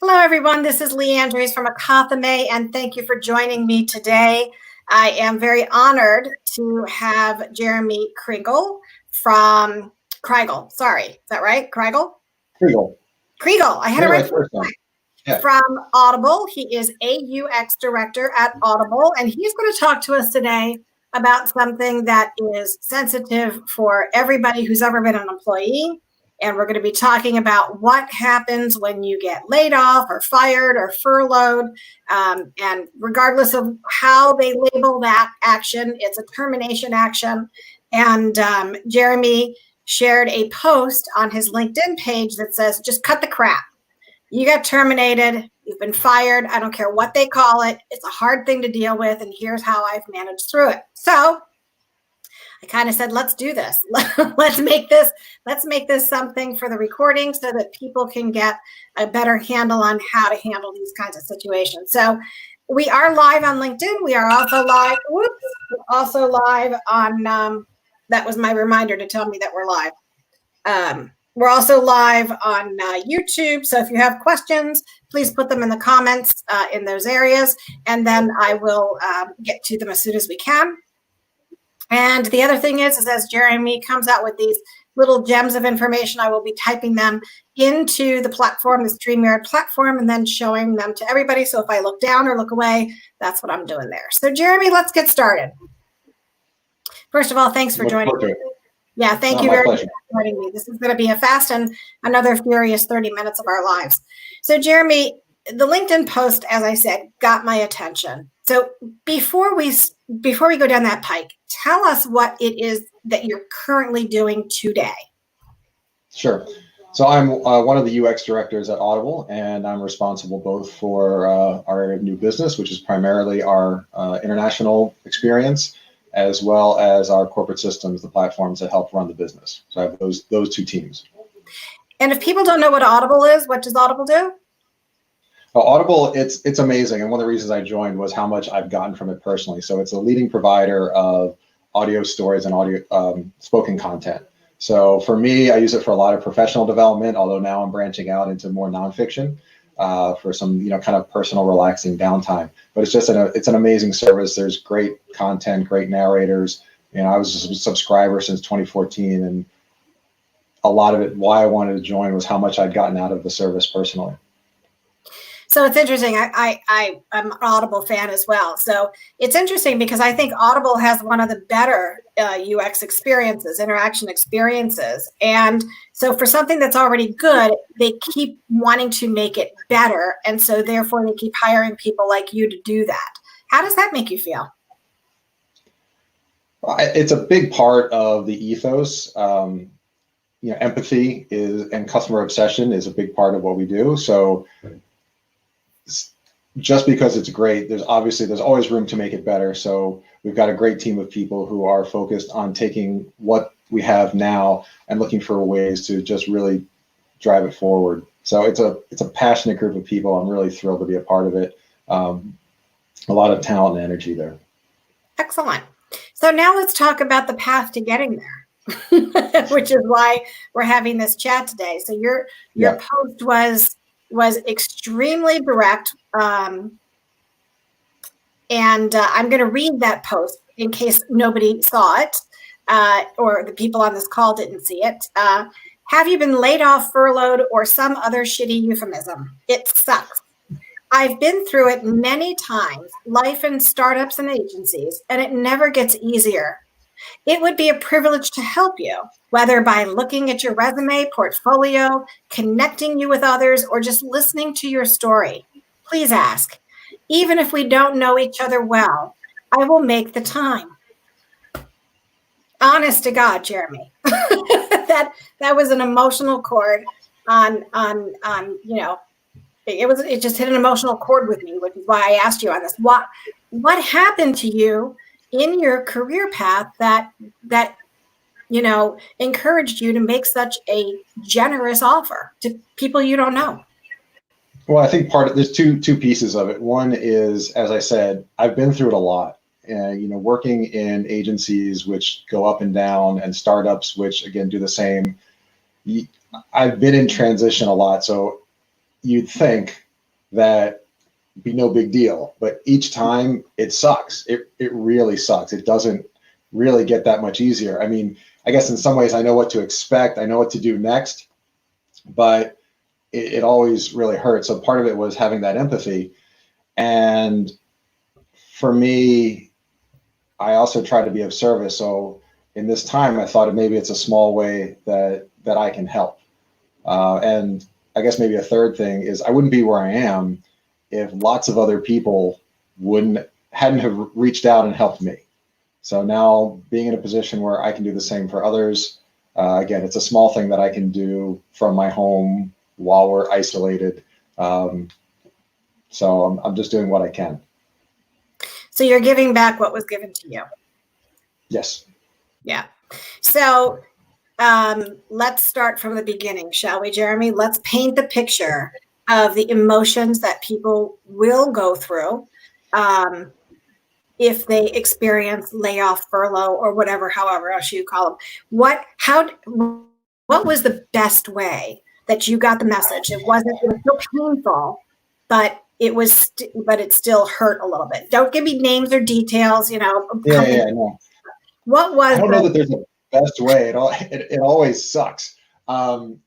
Hello, everyone. This is Lee Andrews from Akathame, and thank you for joining me today. I am very honored to have Jeremy Kriegel from Kriegel. Sorry, is that right? Kriegel? Kriegel. Kriegel. I had it right first time. Yeah. From Audible. He is a UX director at Audible, and he's going to talk to us today about something that is sensitive for everybody who's ever been an employee. And we're going to be talking about what happens when you get laid off or fired or furloughed. And regardless of how they label that action, it's a termination action. And Jeremy shared a post on his LinkedIn page that says, just cut the crap. You got terminated. You've been fired. I don't care what they call it. It's a hard thing to deal with. And here's how I've managed through it. So I kind of said, let's do this. let's make this something for the recording so that people can get a better handle on how to handle these kinds of situations. So we are live on LinkedIn. We are also live. We're also live on, that was my reminder to tell me that we're live. We're also live on YouTube. So if you have questions, please put them in the comments in those areas. And then I will get to them as soon as we can. And the other thing is as Jeremy comes out with these little gems of information, I will be typing them into the platform, the StreamYard platform, and then showing them to everybody. So if I look down or look away, that's what I'm doing there. So Jeremy, let's get started. First of all, thanks for joining me. Yeah, thank you very much for joining me. This is going to be a fast and another furious 30 minutes of our lives. So Jeremy, the LinkedIn post, as I said, got my attention. So before we go down that pike, tell us what it is that you're currently doing today. Sure. So I'm one of the UX directors at Audible, and I'm responsible both for our area of new business, which is primarily our international experience, as well as our corporate systems, the platforms that help run the business. So I have those two teams. And if people don't know what Audible is, what does Audible do? Audible, it's amazing. And one of the reasons I joined was how much I've gotten from it personally. So it's a leading provider of audio stories and audio spoken content. So for me, I use it for a lot of professional development, although now I'm branching out into more nonfiction for some, kind of personal relaxing downtime. But it's just it's an amazing service. There's great content, great narrators. I was a subscriber since 2014, and a lot of it, why I wanted to join was how much I'd gotten out of the service personally. So it's interesting. I'm an Audible fan as well. So it's interesting because I think Audible has one of the better UX experiences, interaction experiences. And so for something that's already good, they keep wanting to make it better. And so therefore they keep hiring people like you to do that. How does that make you feel? It's a big part of the ethos. Empathy and customer obsession is a big part of what we do. So just because it's great, there's always room to make it better. So we've got a great team of people who are focused on taking what we have now and looking for ways to just really drive it forward. So it's a passionate group of people. I'm really thrilled to be a part of it. A lot of talent and energy there. Excellent. So now let's talk about the path to getting there, which is why we're having this chat today. So your post was extremely direct, and I'm going to read that post in case nobody saw it or the people on this call didn't see it. Have you been laid off, furloughed, or some other shitty euphemism? It sucks. I've been through it many times, life in startups and agencies, and it never gets easier. It would be a privilege to help you, whether by looking at your resume, portfolio, connecting you with others, or just listening to your story. Please ask. Even if we don't know each other well, I will make the time. Honest to God, Jeremy. that was an emotional chord on it just hit an emotional chord with me, which is why I asked you on this. What happened to you in your career path that encouraged you to make such a generous offer to people you don't know? Well, I think there's two pieces of it. One is, as I said, I've been through it a lot. Working in agencies which go up and down and startups which again do the same. I've been in transition a lot, so you'd think that be no big deal. But each time it sucks. It really sucks. It doesn't really get that much easier. I mean, I guess in some ways I know what to expect. I know what to do next, but it always really hurts. So part of it was having that empathy. And for me, I also try to be of service. So in this time, I thought maybe it's a small way that I can help. And I guess maybe a third thing is I wouldn't be where I am if lots of other people hadn't have reached out and helped me. So now being in a position where I can do the same for others, again, it's a small thing that I can do from my home while we're isolated. So I'm just doing what I can. So you're giving back what was given to you. Yes. Yeah. So let's start from the beginning, shall we, Jeremy? Let's paint the picture of the emotions that people will go through if they experience layoff, furlough, or whatever, however else you call them. What was the best way that you got the message? It was still painful, but it still hurt a little bit. Don't give me names or details, Yeah, no. What was I don't know that there's a best way. It always sucks. And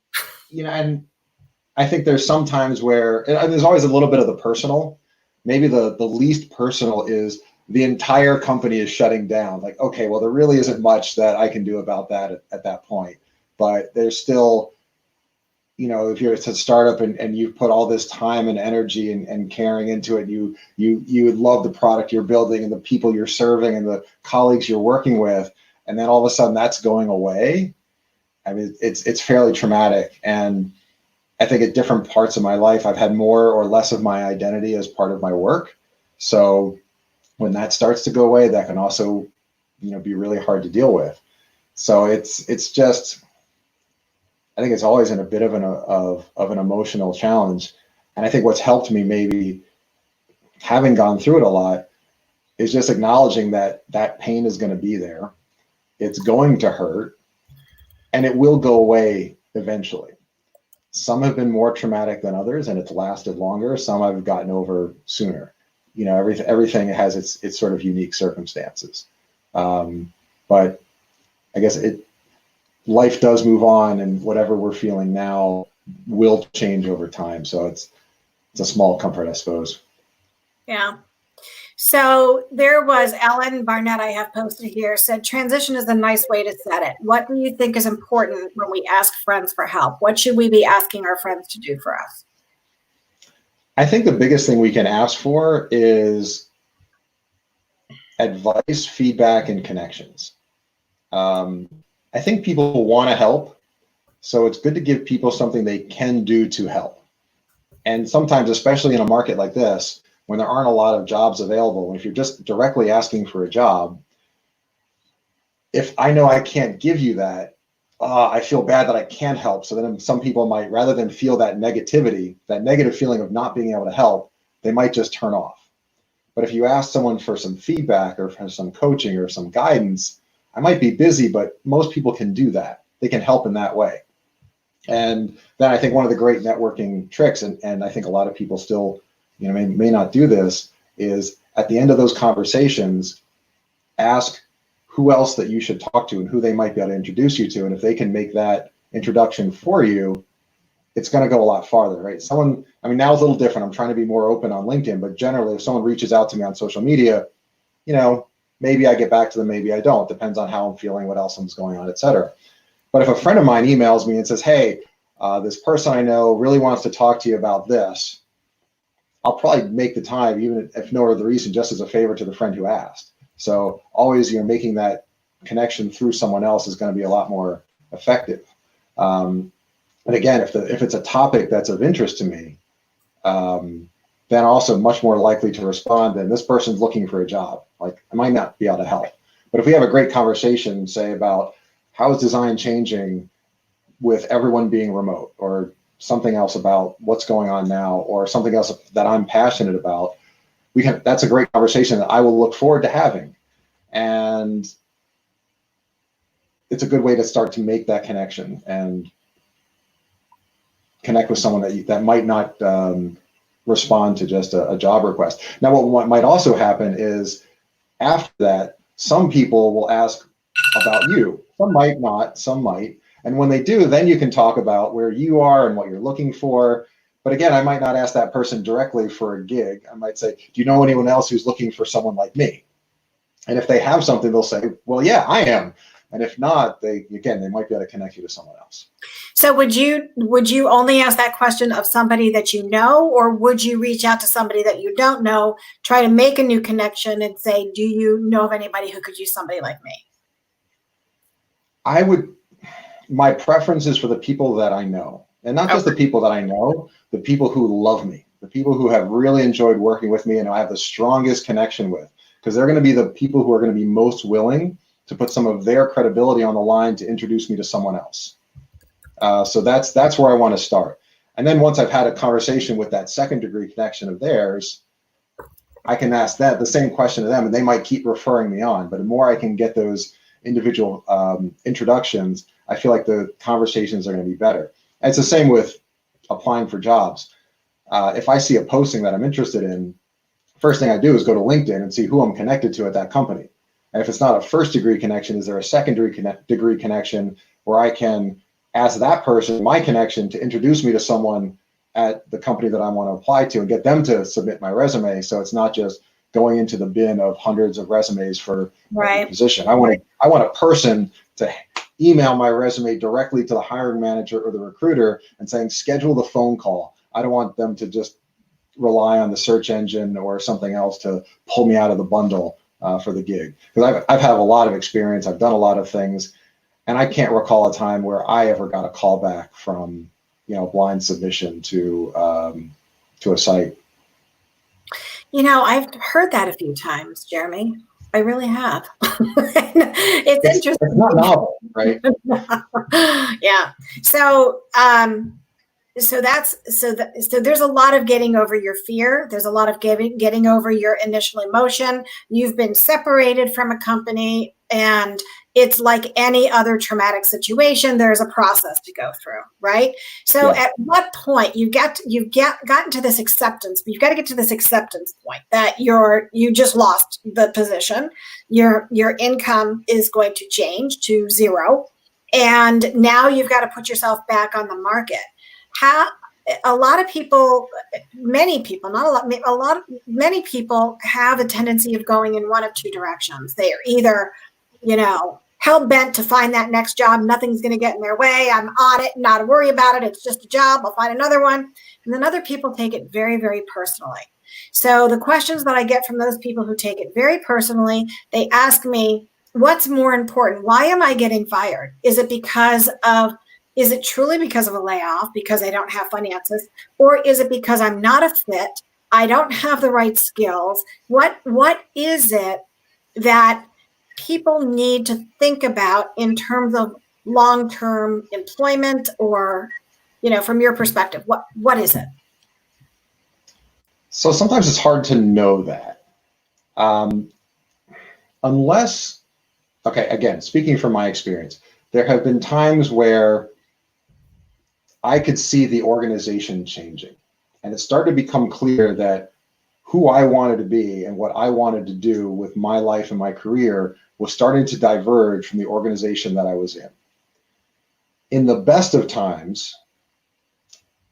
I think there's some times where there's always a little bit of the personal. Maybe the least personal is the entire company is shutting down. Like, okay, well, there really isn't much that I can do about that at that point. But there's still, if you're a startup and you've put all this time and energy and caring into it, you love the product you're building and the people you're serving and the colleagues you're working with, and then all of a sudden that's going away. I mean, it's fairly traumatic. And I think at different parts of my life, I've had more or less of my identity as part of my work. So when that starts to go away, that can also, be really hard to deal with. So it's just, I think it's always in a bit of an emotional challenge. And I think what's helped me, maybe having gone through it a lot, is just acknowledging that pain is going to be there. It's going to hurt, and it will go away eventually. Some have been more traumatic than others, and it's lasted longer. Some I've gotten over sooner. Everything has its sort of unique circumstances. But I guess life does move on, and whatever we're feeling now will change over time. So it's a small comfort, I suppose. Yeah. So there was Ellen Barnett, I have posted here, said transition is a nice way to set it. What do you think is important when we ask friends for help? What should we be asking our friends to do for us? I think the biggest thing we can ask for is advice, feedback, and connections. I think people want to help, so it's good to give people something they can do to help. And sometimes, especially in a market like this, when there aren't a lot of jobs available, if you're just directly asking for a job, if I know I can't give you that, I feel bad that I can't help. So then some people might, rather than feel that negativity, that negative feeling of not being able to help, they might just turn off. But if you ask someone for some feedback or for some coaching or some guidance, I might be busy, but most people can do that. They can help in that way. And then I think one of the great networking tricks, and I think a lot of people still, may not do this, is at the end of those conversations, ask who else that you should talk to and who they might be able to introduce you to. And if they can make that introduction for you, it's going to go a lot farther, right? Now it's a little different. I'm trying to be more open on LinkedIn, but generally if someone reaches out to me on social media, maybe I get back to them, maybe I don't. Depends on how I'm feeling, what else is going on, et cetera. But if a friend of mine emails me and says, hey, this person I know really wants to talk to you about this, I'll probably make the time, even if no other reason, just as a favor to the friend who asked. So always, making that connection through someone else is going to be a lot more effective. And again, if it's a topic that's of interest to me, then also much more likely to respond than this person's looking for a job. Like, I might not be able to help. But if we have a great conversation, say about how is design changing with everyone being remote, or something else about what's going on now, or something else that I'm passionate about, that's a great conversation that I will look forward to having. And it's a good way to start to make that connection and connect with someone that might not respond to just a job request. Now, what might also happen is after that, some people will ask about you. Some might not, some might. And when they do, then you can talk about where you are and what you're looking for. But again, I might not ask that person directly for a gig. I might say, do you know anyone else who's looking for someone like me? And if they have something, they'll say, well, yeah, I am. And if not, they might be able to connect you to someone else. So would you only ask that question of somebody that you know, or would you reach out to somebody that you don't know, try to make a new connection and say, do you know of anybody who could use somebody like me? My preference is for the people that I know, and not just the people that I know, the people who love me, the people who have really enjoyed working with me and I have the strongest connection with, because they're going to be the people who are going to be most willing to put some of their credibility on the line to introduce me to someone else. So that's where I want to start. And then once I've had a conversation with that second degree connection of theirs, I can ask that the same question to them, and they might keep referring me on. But the more I can get those individual introductions, I feel like the conversations are going to be better. And it's the same with applying for jobs. If I see a posting that I'm interested in, first thing I do is go to LinkedIn and see who I'm connected to at that company. And if it's not a first degree connection, is there a secondary degree connection where I can ask that person, my connection, to introduce me to someone at the company that I want to apply to and get them to submit my resume. So it's not just going into the bin of hundreds of resumes for every position. I want a person to email my resume directly to the hiring manager or the recruiter and saying, schedule the phone call. I don't want them to just rely on the search engine or something else to pull me out of the bundle for the gig. Because I've had a lot of experience. I've done a lot of things, and I can't recall a time where I ever got a call back from, blind submission to a site. I've heard that a few times, Jeremy. I really have. It's interesting. It's not novel, right? Yeah. So there's a lot of getting over your fear. There's a lot of getting over your initial emotion. You've been separated from a company, and it's like any other traumatic situation. There's a process to go through, right? So At what point you've gotten to this acceptance, but you've got to get to this acceptance point that you just lost the position. Your income is going to change to zero, and now you've got to put yourself back on the market. Many people have a tendency of going in one of two directions. They are either, hell bent to find that next job. Nothing's going to get in their way. I'm on it, not to worry about it. It's just a job. I'll find another one. And then other people take it very, very personally. So the questions that I get from those people who take it very personally, they ask me, what's more important? Why am I getting fired? Is it truly because of a layoff, because I don't have finances, or is it because I'm not a fit? I don't have the right skills. What is it that people need to think about in terms of long-term employment, or, from your perspective, what is it? So sometimes it's hard to know that. Again, speaking from my experience, there have been times where I could see the organization changing, and it started to become clear that who I wanted to be and what I wanted to do with my life and my career was starting to diverge from the organization that I was in. In the best of times,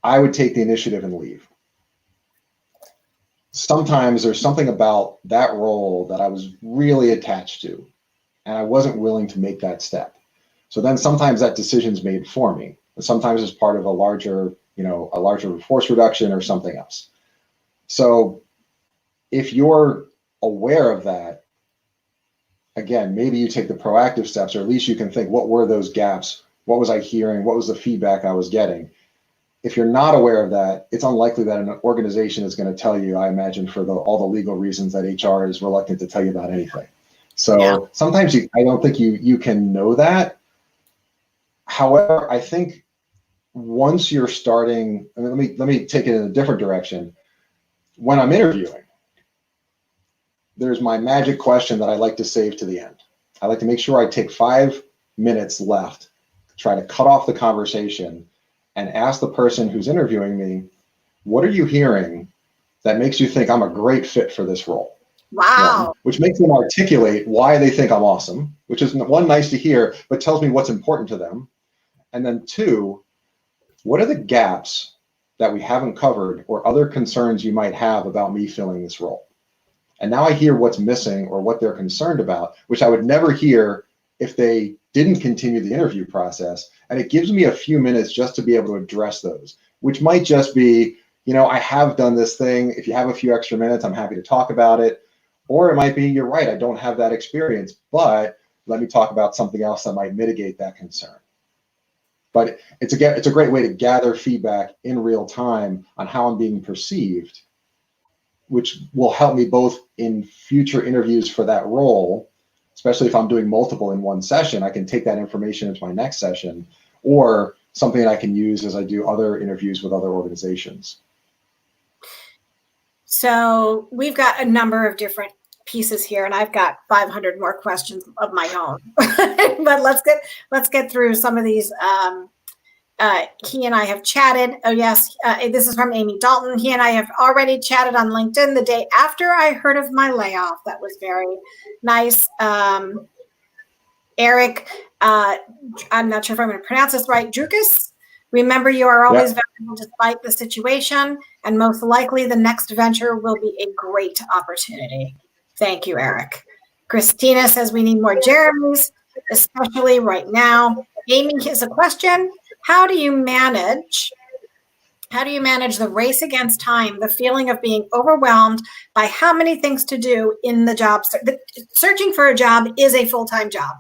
I would take the initiative and leave. Sometimes there's something about that role that I was really attached to, and I wasn't willing to make that step. So then sometimes that decision's made for me. Sometimes it's part of a larger force reduction or something else. So if you're aware of that, again, maybe you take the proactive steps, or at least you can think, what were those gaps? What was I hearing? What was the feedback I was getting? If you're not aware of that, it's unlikely that an organization is going to tell you, I imagine, for all the legal reasons that HR is reluctant to tell you about anything. So sometimes I don't think you can know that. However, I think once you're starting, let me take it in a different direction. When I'm interviewing, there's my magic question that I like to save to the end. I like to make sure I take 5 minutes left, try to cut off the conversation and ask the person who's interviewing me, what are you hearing that makes you think I'm a great fit for this role. Wow. One, which makes them articulate why they think I'm awesome, which is one, nice to hear, but tells me what's important to them. And then two, what are the gaps that we haven't covered or other concerns you might have about me filling this role? And now I hear what's missing or what they're concerned about, which I would never hear if they didn't continue the interview process. And it gives me a few minutes just to be able to address those, which might just be, I have done this thing. If you have a few extra minutes, I'm happy to talk about it. Or it might be, you're right, I don't have that experience, but let me talk about something else that might mitigate that concern. But it's a great way to gather feedback in real time on how I'm being perceived, which will help me both in future interviews for that role, especially if I'm doing multiple in one session. I can take that information into my next session, or something that I can use as I do other interviews with other organizations. So we've got a number of different pieces here, and I've got 500 more questions of my own. But let's get through some of these. He and I have chatted. Oh yes, this is from Amy Dalton. He and I have already chatted on LinkedIn the day after I heard of my layoff. That was very nice. Eric, I'm not sure if I'm going to pronounce this right. Drukas, remember you are always valuable despite the situation, and most likely the next venture will be a great opportunity. Thank you, Eric. Christina says we need more Jeremys, especially right now. Amy has a question. How do you manage the race against time, the feeling of being overwhelmed by how many things to do in the job? Searching for a job is a full-time job.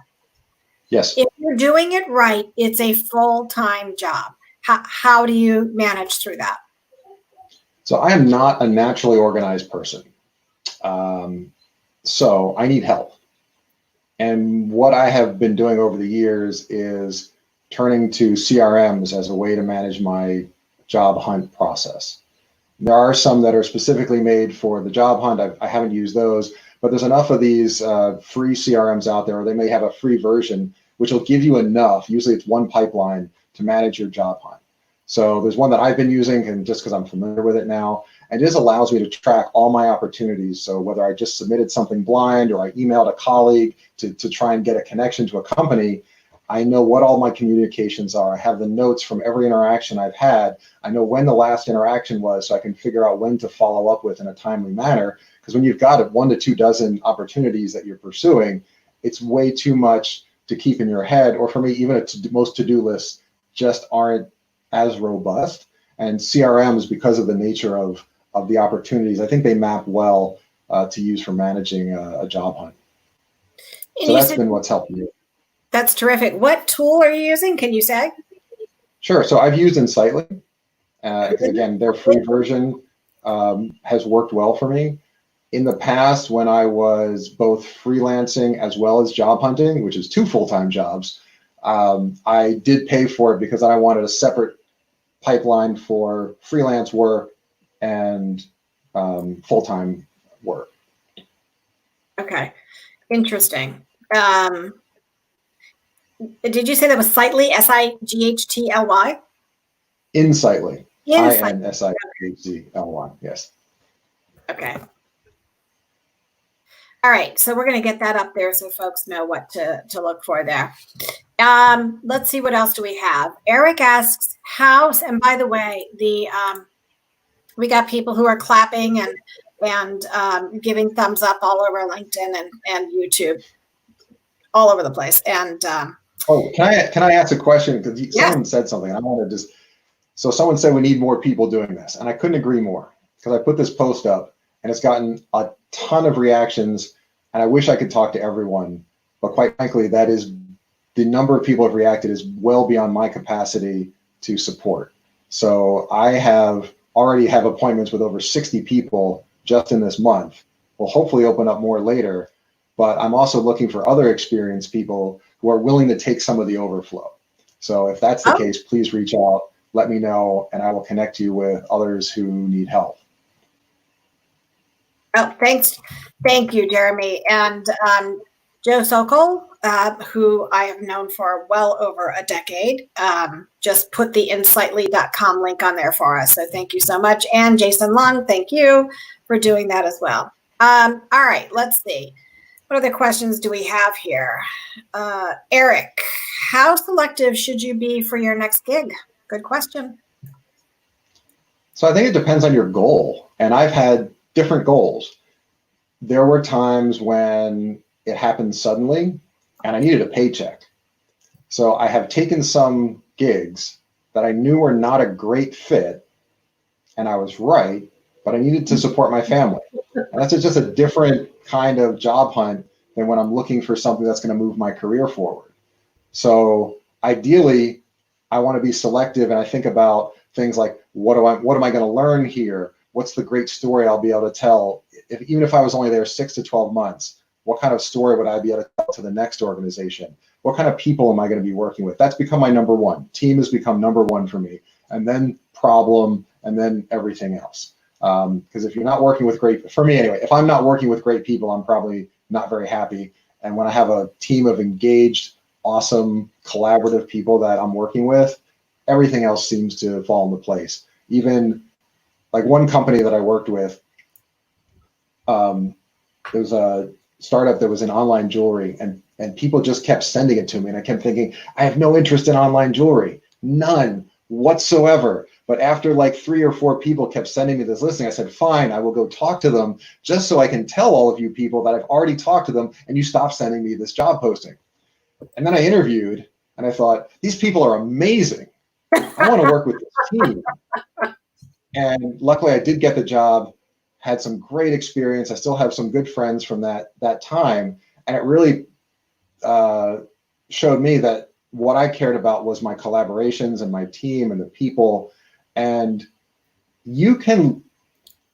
Yes. If you're doing it right, it's a full-time job. How do you manage through that? So I am not a naturally organized person. So I need help. And what I have been doing over the years is turning to CRMs as a way to manage my job hunt process. There are some that are specifically made for the job hunt. I haven't used those, but there's enough of these free CRMs out there, or they may have a free version, which will give you enough, usually it's one pipeline, to manage your job hunt. So there's one that I've been using, and just because I'm familiar with it now, and it just allows me to track all my opportunities. So whether I just submitted something blind or I emailed a colleague to try and get a connection to a company, I know what all my communications are. I have the notes from every interaction I've had. I know when the last interaction was, so I can figure out when to follow up with in a timely manner. Because when you've got 1 to 2 dozen opportunities that you're pursuing, it's way too much to keep in your head. Or for me, even most to-do lists just aren't as robust. And CRMs, because of the nature of the opportunities, I think they map well to use for managing a job hunt. So that's been what's helped me. That's terrific. What tool are you using? Can you say? Sure. So I've used Insightly. Again, their free version has worked well for me. In the past, when I was both freelancing as well as job hunting, which is 2 full-time jobs, I did pay for it because I wanted a separate pipeline for freelance work and full-time work. Okay. Interesting. Did you say that was Sightly, Sightly? Insightly. Insightly. INSIGHTLY, yes. Okay. All right, so we're going to get that up there so folks know what to look for there. Let's see, what else do we have? Eric asks, and by the way, we got people who are clapping and giving thumbs up all over LinkedIn and YouTube, all over the place. And can I ask a question? Because someone said something, and I want to just. So someone said we need more people doing this, and I couldn't agree more, because I put this post up and it's gotten a ton of reactions, and I wish I could talk to everyone, but quite frankly, that is the number of people who have reacted is well beyond my capacity to support. So I already have appointments with over 60 people just in this month. We'll hopefully open up more later, but I'm also looking for other experienced people who are willing to take some of the overflow. So if that's the case, please reach out, let me know, and I will connect you with others who need help. Oh, thanks. Thank you, Jeremy. And Joe Sokol who I have known for well over a decade, just put the insightly.com link on there for us. So thank you so much. And Jason Lung, thank you for doing that as well. All right, let's see. What other questions do we have here? Eric, how selective should you be for your next gig? Good question. So I think it depends on your goal. And I've had different goals. There were times when it happened suddenly and I needed a paycheck. So I have taken some gigs that I knew were not a great fit, and I was right, but I needed to support my family. And that's just a different kind of job hunt than when I'm looking for something that's going to move my career forward. So ideally, I want to be selective, and I think about things like, what am I going to learn here? What's the great story I'll be able to tell? Even if I was only there 6 to 12 months, what kind of story would I be able to tell to the next organization? What kind of people am I going to be working with? That's become my number one. Team has become number one for me, and then problem, and then everything else. Because if you're not working with for me anyway, if I'm not working with great people, I'm probably not very happy. And when I have a team of engaged, awesome, collaborative people that I'm working with, everything else seems to fall into place. Even like one company that I worked with, there was a startup that was in online jewelry, and people just kept sending it to me. And I kept thinking, I have no interest in online jewelry, none whatsoever. But after like 3 or 4 people kept sending me this listing, I said, fine, I will go talk to them just so I can tell all of you people that I've already talked to them and you stop sending me this job posting. And then I interviewed and I thought, these people are amazing. I want to work with this team. And luckily I did get the job, had some great experience. I still have some good friends from that time. And it really showed me that what I cared about was my collaborations and my team and the people. And you can,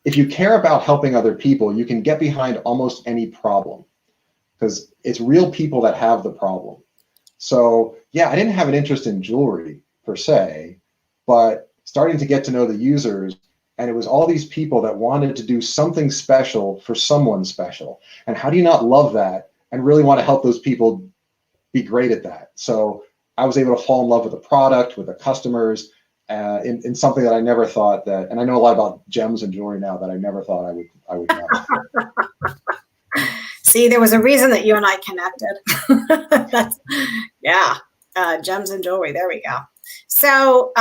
if you care about helping other people, you can get behind almost any problem because it's real people that have the problem. So yeah, I didn't have an interest in jewelry per se, but starting to get to know the users, and it was all these people that wanted to do something special for someone special. And how do you not love that and really want to help those people be great at that? So I was able to fall in love with the product, with the customers, in something that I never thought that, and I know a lot about gems and jewelry now that I never thought I would know. See, there was a reason that you and I connected. That's, yeah, gems and jewelry. There we go. So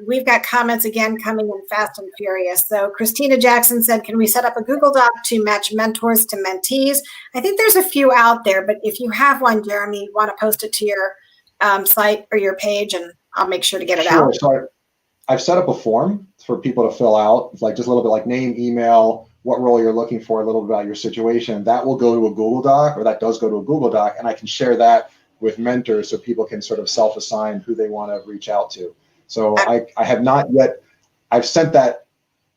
we've got comments again coming in fast and furious. So Christina Jackson said, can we set up a Google Doc to match mentors to mentees? I think there's a few out there, but if you have one, Jeremy, you want to post it to your site or your page, and I'll make sure to get it out. So I've set up a form for people to fill out, like just a little bit like name, email, what role you're looking for, a little bit about your situation. That will go to a Google Doc, or that does go to a Google Doc, and I can share that with mentors so people can sort of self-assign who they want to reach out to. So I have not yet, I've sent that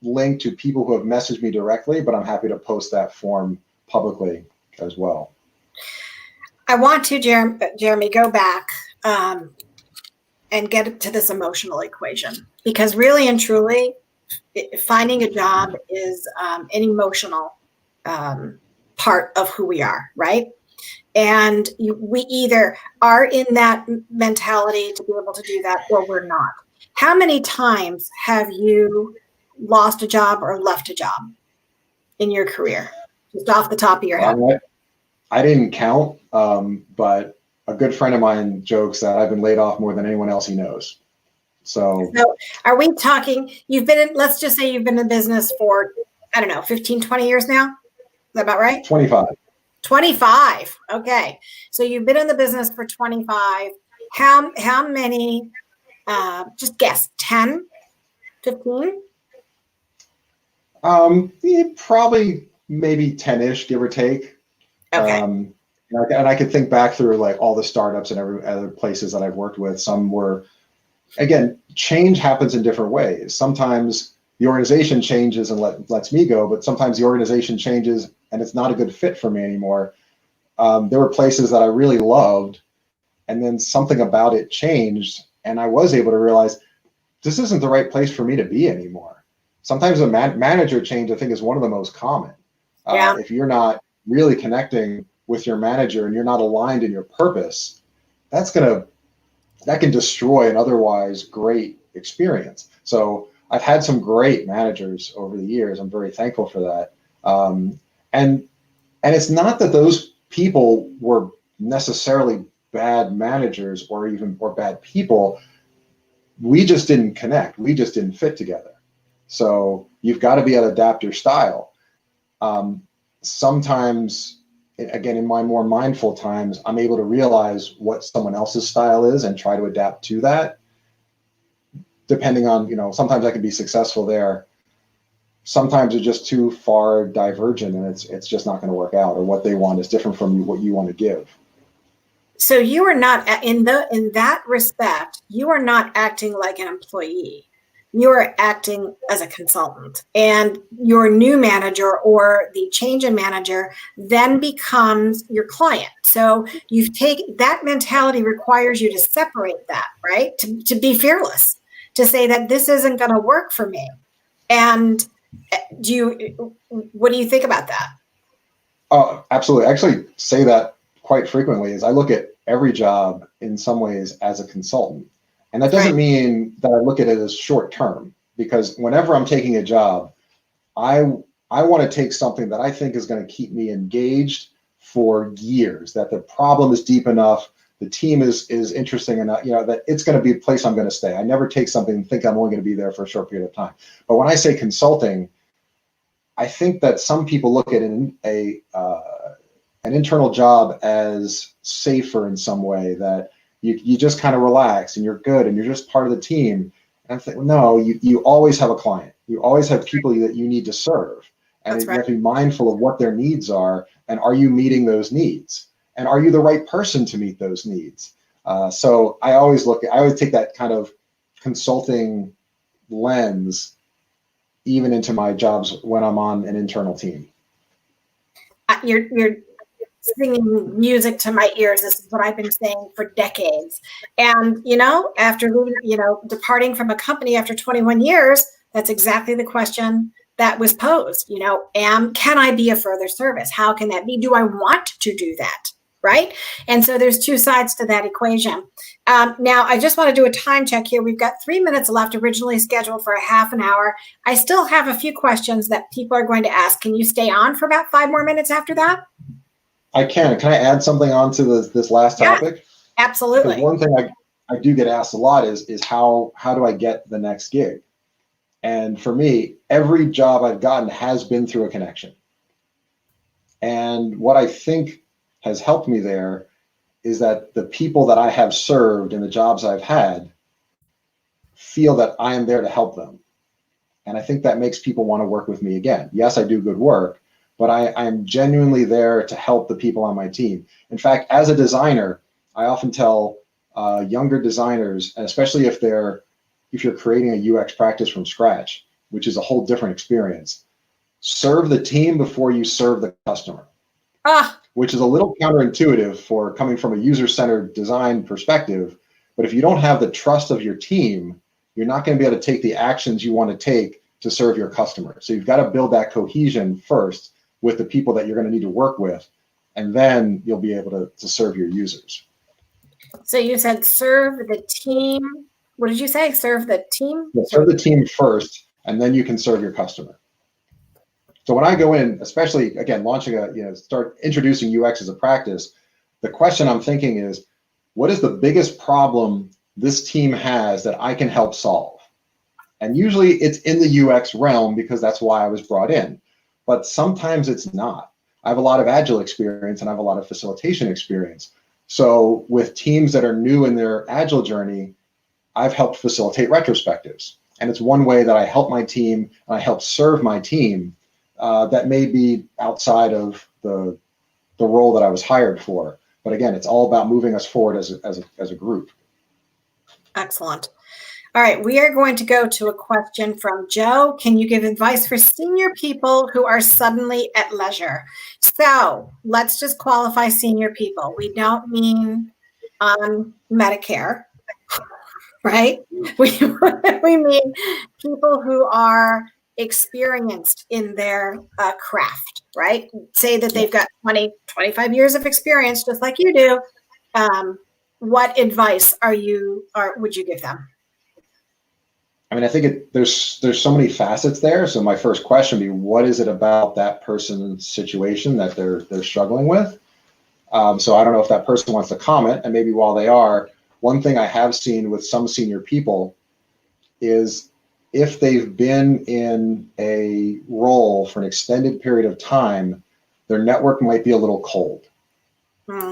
link to people who have messaged me directly, but I'm happy to post that form publicly as well. I want to, Jeremy, go back and get to this emotional equation, because really and truly, finding a job is an emotional part of who we are, right? And we either are in that mentality to be able to do that, or we're not. How many times have you lost a job or left a job in your career, just off the top of your head? I didn't count, but a good friend of mine jokes that I've been laid off more than anyone else he knows. So are we talking, you've been in, let's just say you've been in business for, I don't know, 15, 20 years now? Is that about right? 25. 25. Okay. So you've been in the business for 25. How many, just guess, 10, 15? Probably maybe 10-ish, give or take. Okay. And I could think back through like all the startups and every other places that I've worked with. Some were, again, change happens in different ways. Sometimes the organization changes and lets me go, but sometimes the organization changes and it's not a good fit for me anymore. There were places that I really loved, and then something about it changed, and I was able to realize this isn't the right place for me to be anymore. Sometimes a manager change, I think, is one of the most common. Yeah. If you're not really connecting with your manager and you're not aligned in your purpose, that can destroy an otherwise great experience. So I've had some great managers over the years. I'm very thankful for that. And it's not that those people were necessarily bad managers or bad people. We just didn't connect. We just didn't fit together. So you've got to be able to adapt your style. Sometimes, again, in my more mindful times, I'm able to realize what someone else's style is and try to adapt to that. Depending on, sometimes I can be successful there. Sometimes it's just too far divergent and it's just not going to work out, or what they want is different from what you want to give. So you are not in that respect, you are not acting like an employee. You are acting as a consultant, and your new manager or the change in manager then becomes your client. So that mentality requires you to separate that, right? To be fearless, to say that this isn't going to work for me. And what do you think about that? Oh, absolutely. I actually say that quite frequently. Is I look at every job in some ways as a consultant. And that doesn't mean that I look at it as short term, because whenever I'm taking a job, I want to take something that I think is going to keep me engaged for years, that the problem is deep enough, the team is interesting enough, that it's going to be a place I'm going to stay. I never take something and think I'm only going to be there for a short period of time. But when I say consulting, I think that some people look at an internal job as safer in some way, that you just kind of relax and you're good and you're just part of the team. And I think, no, you always have a client. You always have people that you need to serve. And you have to be mindful of what their needs are. And are you meeting those needs? And are you the right person to meet those needs? So I always take that kind of consulting lens even into my jobs when I'm on an internal team. You're singing music to my ears. This is what I've been saying for decades. And, after, departing from a company after 21 years, that's exactly the question that was posed. Can I be a further service? How can that be? Do I want to do that? Right? And so there's two sides to that equation. Now, I just want to do a time check here. We've got 3 minutes left, originally scheduled for a half an hour. I still have a few questions that people are going to ask. Can you stay on for about 5 more minutes after that? I can. Can I add something on to this last topic? Yeah, absolutely. Because one thing I do get asked a lot is how do I get the next gig? And for me, every job I've gotten has been through a connection. And what I think has helped me there is that the people that I have served in the jobs I've had feel that I am there to help them. And I think that makes people want to work with me again. Yes, I do good work, but I am genuinely there to help the people on my team. In fact, as a designer, I often tell younger designers, and especially if you're creating a UX practice from scratch, which is a whole different experience, serve the team before you serve the customer. Which is a little counterintuitive for coming from a user-centered design perspective. But if you don't have the trust of your team, you're not going to be able to take the actions you want to take to serve your customer. So you've got to build that cohesion first with the people that you're going to need to work with, and then you'll be able to serve your users. So you said serve the team. What did you say? Serve the team? Yeah, serve the team first, and then you can serve your customer. So when I go in, especially, again, start introducing UX as a practice, the question I'm thinking is, what is the biggest problem this team has that I can help solve? And usually it's in the UX realm because that's why I was brought in. But sometimes it's not. I have a lot of Agile experience and I have a lot of facilitation experience. So with teams that are new in their Agile journey, I've helped facilitate retrospectives. And it's one way that I help my team and I help serve my team that may be outside of the role that I was hired for. But again, it's all about moving us forward as a group. Excellent. All right, we are going to go to a question from Joe. Can you give advice for senior people who are suddenly at leisure? So let's just qualify senior people. We don't mean Medicare, right? We mean people who are experienced in their craft, right? Say that they've got 20, 25 years of experience, just like you do. What advice would you give them? I mean, I think there's so many facets there. So my first question would be, what is it about that person's situation that they're struggling with? So I don't know if that person wants to comment, and maybe while they are, one thing I have seen with some senior people is if they've been in a role for an extended period of time, their network might be a little cold.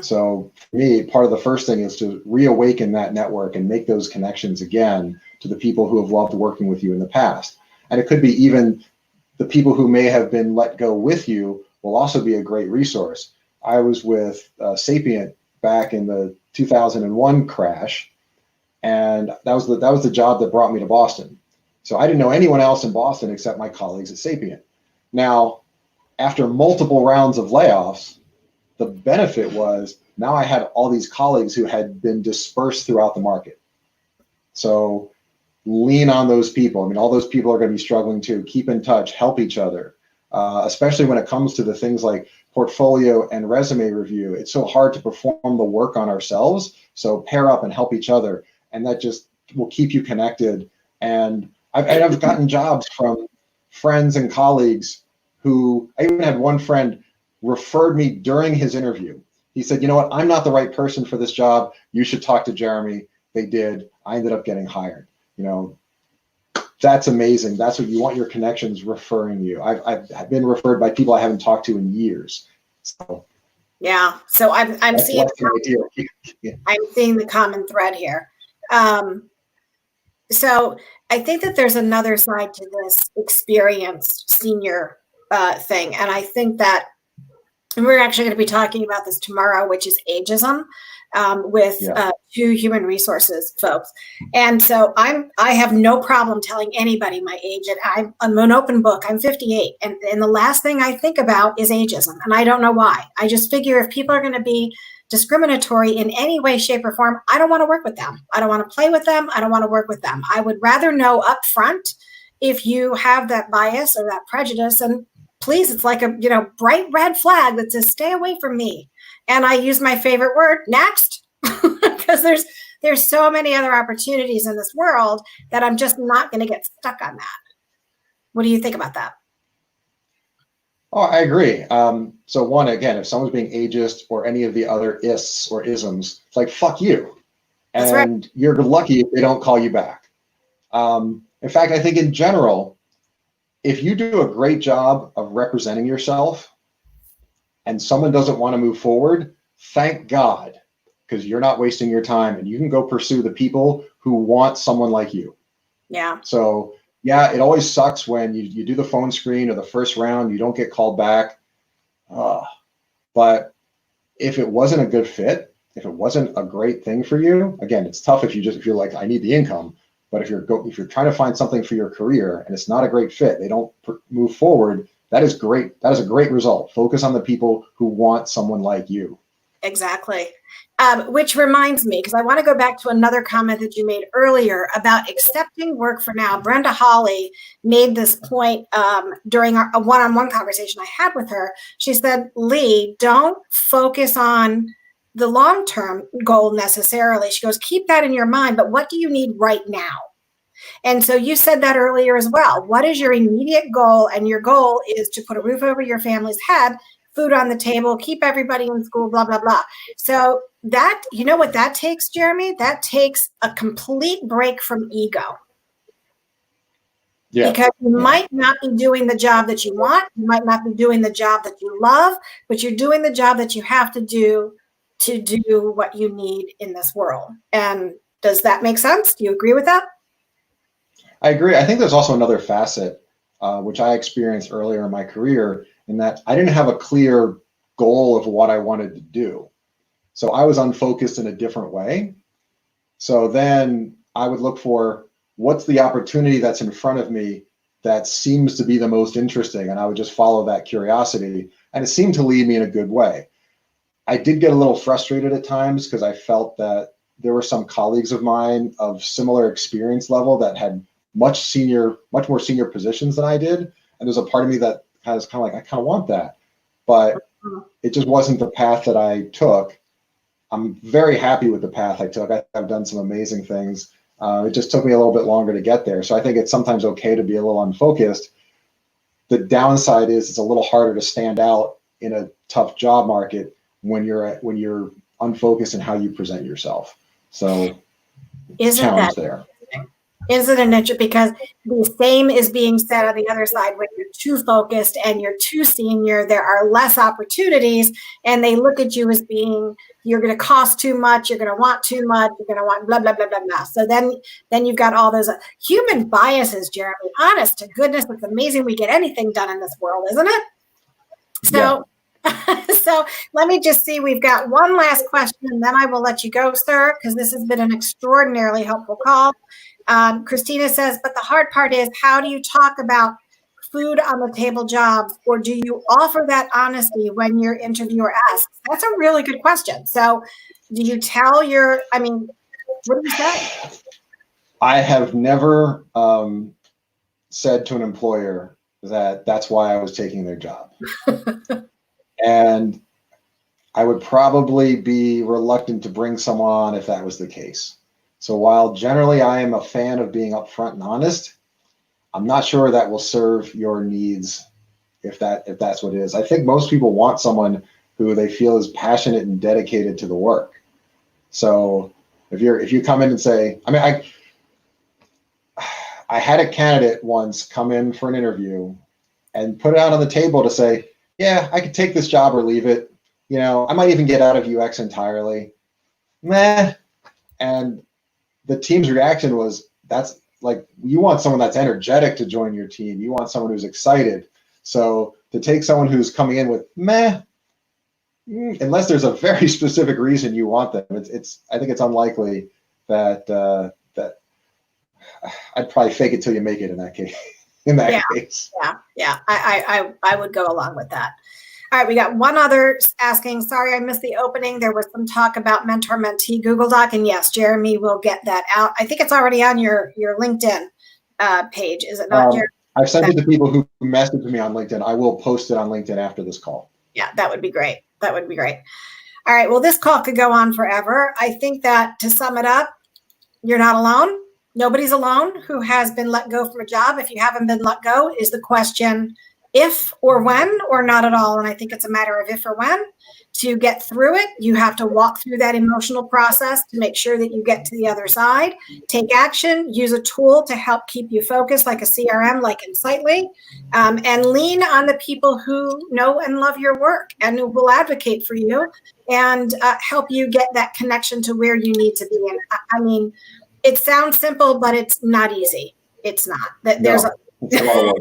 So for me, part of the first thing is to reawaken that network and make those connections again to the people who have loved working with you in the past. And it could be even the people who may have been let go with you will also be a great resource. I was with Sapient back in the 2001 crash, and that was the job that brought me to Boston. So I didn't know anyone else in Boston except my colleagues at Sapient. Now, after multiple rounds of layoffs, the benefit was now I had all these colleagues who had been dispersed throughout the market. So lean on those people. I mean, all those people are going to be struggling too. Keep in touch, help each other, especially when it comes to the things like portfolio and resume review. It's so hard to perform the work on ourselves. So pair up and help each other. And that just will keep you connected. And I've gotten jobs from friends and colleagues who, I even had one friend referred me during his interview. He said, you know what, I'm not the right person for this job. You should talk to Jeremy. They did. I ended up getting hired. You know, that's amazing. That's what you want, your connections referring you. I've been referred by people I haven't talked to in years. So yeah. So I'm seeing the common thread here. So I think that there's another side to this experienced senior thing. And I think that we're actually going to be talking about this tomorrow, which is ageism, with two human resources folks. And so I have no problem telling anybody my age. And I'm an open book. I'm 58. And the last thing I think about is ageism. And I don't know why. I just figure if people are going to be discriminatory in any way, shape, or form, I don't want to work with them. I don't want to play with them. I don't want to work with them. I would rather know up front if you have that bias or that prejudice, and please, it's like a bright red flag that says stay away from me. And I use my favorite word, next, because there's so many other opportunities in this world that I'm just not going to get stuck on that. What do you think about that? Oh, I agree. So one, again, if someone's being ageist or any of the other ists or isms, it's like, fuck you. And That's right. You're lucky if they don't call you back. In fact, I think in general, if you do a great job of representing yourself and someone doesn't want to move forward, thank God, because you're not wasting your time and you can go pursue the people who want someone like you. Yeah. So yeah, it always sucks when you do the phone screen or the first round, you don't get called back. But if it wasn't a good fit, if it wasn't a great thing for you, again, it's tough if you're like, I need the income. But if you're trying to find something for your career and it's not a great fit, they don't move forward. That is great. That is a great result. Focus on the people who want someone like you. Exactly. Which reminds me, because I want to go back to another comment that you made earlier about accepting work for now. Brenda Hawley made this point during a one-on-one conversation I had with her. She said, Lee, don't focus on the long-term goal necessarily. She goes, keep that in your mind, but what do you need right now? And so you said that earlier as well. What is your immediate goal? And your goal is to put a roof over your family's head, food on the table, keep everybody in school, blah, blah, blah. So that, you know what that takes, Jeremy? That takes a complete break from ego. Yeah. Because you might not be doing the job that you want. You might not be doing the job that you love, but you're doing the job that you have to do what you need in this world. And does that make sense? Do you agree with that? I agree. I think there's also another facet, which I experienced earlier in my career, in that I didn't have a clear goal of what I wanted to do. So I was unfocused in a different way. So then I would look for what's the opportunity that's in front of me that seems to be the most interesting. And I would just follow that curiosity. And it seemed to lead me in a good way. I did get a little frustrated at times because I felt that there were some colleagues of mine of similar experience level that had much more senior positions than I did. And there's a part of me that has kind of like, I kind of want that, but it just wasn't the path that I took. I'm very happy with the path I took. I've done some amazing things. It just took me a little bit longer to get there. So I think it's sometimes okay to be a little unfocused. The downside is it's a little harder to stand out in a tough job market when you're unfocused in how you present yourself. So challenge there. Isn't it interesting? Because the same is being said on the other side. When you're too focused and you're too senior, there are less opportunities, and they look at you as being, you're going to cost too much, you're going to want too much, you're going to want blah, blah, blah, blah, blah. So then you've got all those human biases, Jeremy. Honest to goodness, it's amazing we get anything done in this world, isn't it? So, yeah. So let me just see. We've got one last question, and then I will let you go, sir, because this has been an extraordinarily helpful call. Christina says, but the hard part is, how do you talk about food on the table jobs, or do you offer that honesty when your interviewer asks? That's a really good question. So do you tell what do you say? I have never said to an employer that that's why I was taking their job. And I would probably be reluctant to bring someone on if that was the case. So while generally I am a fan of being upfront and honest, I'm not sure that will serve your needs if that's what it is. I think most people want someone who they feel is passionate and dedicated to the work. So if you come in and say, I had a candidate once come in for an interview and put it out on the table to say, yeah, I could take this job or leave it. I might even get out of UX entirely. Meh. And the team's reaction was, that's like, you want someone that's energetic to join your team. You want someone who's excited. So to take someone who's coming in with meh, unless there's a very specific reason you want them, I think it's unlikely that that I'd probably fake it till you make it in that case. Case. Yeah. I would go along with that. All right, we got one other asking, sorry, I missed the opening. There was some talk about mentor-mentee Google Doc, and yes, Jeremy will get that out. I think it's already on your LinkedIn page, is it not, Jeremy? I've sent it to people who messaged me on LinkedIn. I will post it on LinkedIn after this call. Yeah, that would be great. That would be great. All right, well, this call could go on forever. I think that to sum it up, you're not alone. Nobody's alone who has been let go from a job. If you haven't been let go, is the question if or when, or not at all. And I think it's a matter of if or when. To get through it, you have to walk through that emotional process to make sure that you get to the other side. Take action, use a tool to help keep you focused, like a CRM, like Insightly, and lean on the people who know and love your work and who will advocate for you and help you get that connection to where you need to be. And it sounds simple, but it's not easy. It's not. There's it's a lot of work.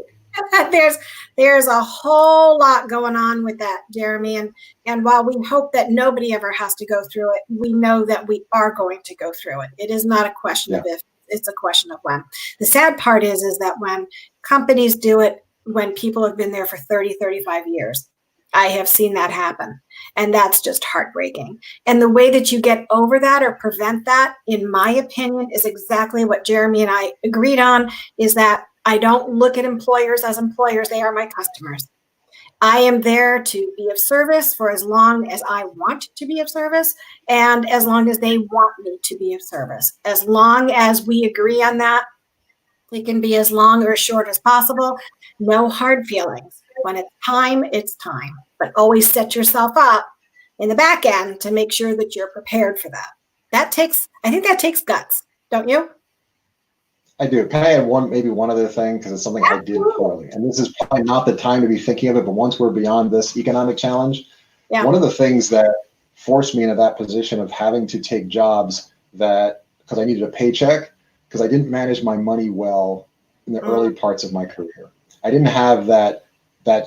There's a whole lot going on with that, Jeremy. And while we hope that nobody ever has to go through it, we know that we are going to go through it. It is not a question of if, it's a question of when. The sad part is that when companies do it, when people have been there for 30, 35 years, I have seen that happen. And that's just heartbreaking. And the way that you get over that or prevent that, in my opinion, is exactly what Jeremy and I agreed on, is that I don't look at employers as employers. They are my customers. I am there to be of service for as long as I want to be of service and as long as they want me to be of service. As long as we agree on that, it can be as long or as short as possible. No hard feelings. When it's time, it's time. But always set yourself up in the back end to make sure that you're prepared for that. I think that takes guts, don't you? I do. Can I add one other thing? Because it's something I did poorly. And this is probably not the time to be thinking of it, but once we're beyond this economic challenge, one of the things that forced me into that position of having to take jobs because I needed a paycheck, because I didn't manage my money well in the early parts of my career. I didn't have that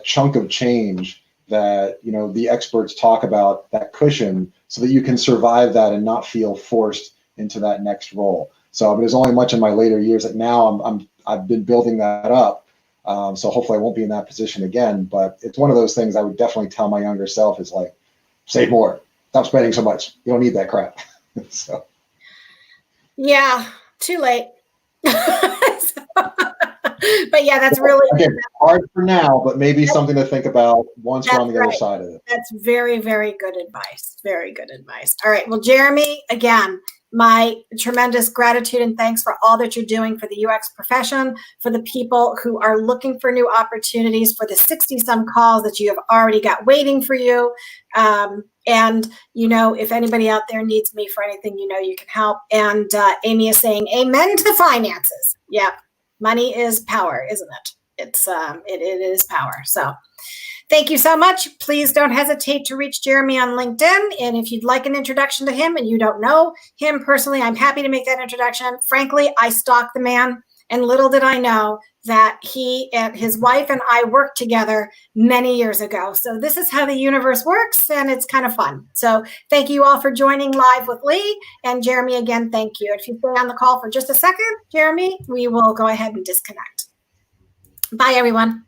chunk of change that, the experts talk about, that cushion, so that you can survive that and not feel forced into that next role. So there's only much in my later years that now I've been building that up. So hopefully I won't be in that position again. But it's one of those things I would definitely tell my younger self is like, save more, stop spending so much. You don't need that crap. So. Yeah, too late. But yeah, that's really again, hard for now, but maybe something to think about once we're on the other side of it. That's very, very good advice. Very good advice. All right. Well, Jeremy, again, my tremendous gratitude and thanks for all that you're doing for the UX profession, for the people who are looking for new opportunities, for the 60 some calls that you have already got waiting for you. And, you know, if anybody out there needs me for anything, you know, you can help. And Amy is saying amen to finances. Yeah. Money is power, isn't it? It is power. So thank you so much. Please don't hesitate to reach Jeremy on LinkedIn. And if you'd like an introduction to him and you don't know him personally, I'm happy to make that introduction. Frankly, I stalk the man, and little did I know that he and his wife and I worked together many years ago. So this is how the universe works, and it's kind of fun. So thank you all for joining Live with Lee. And Jeremy, again, thank you. If you stay on the call for just a second, Jeremy, we will go ahead and disconnect. Bye, everyone.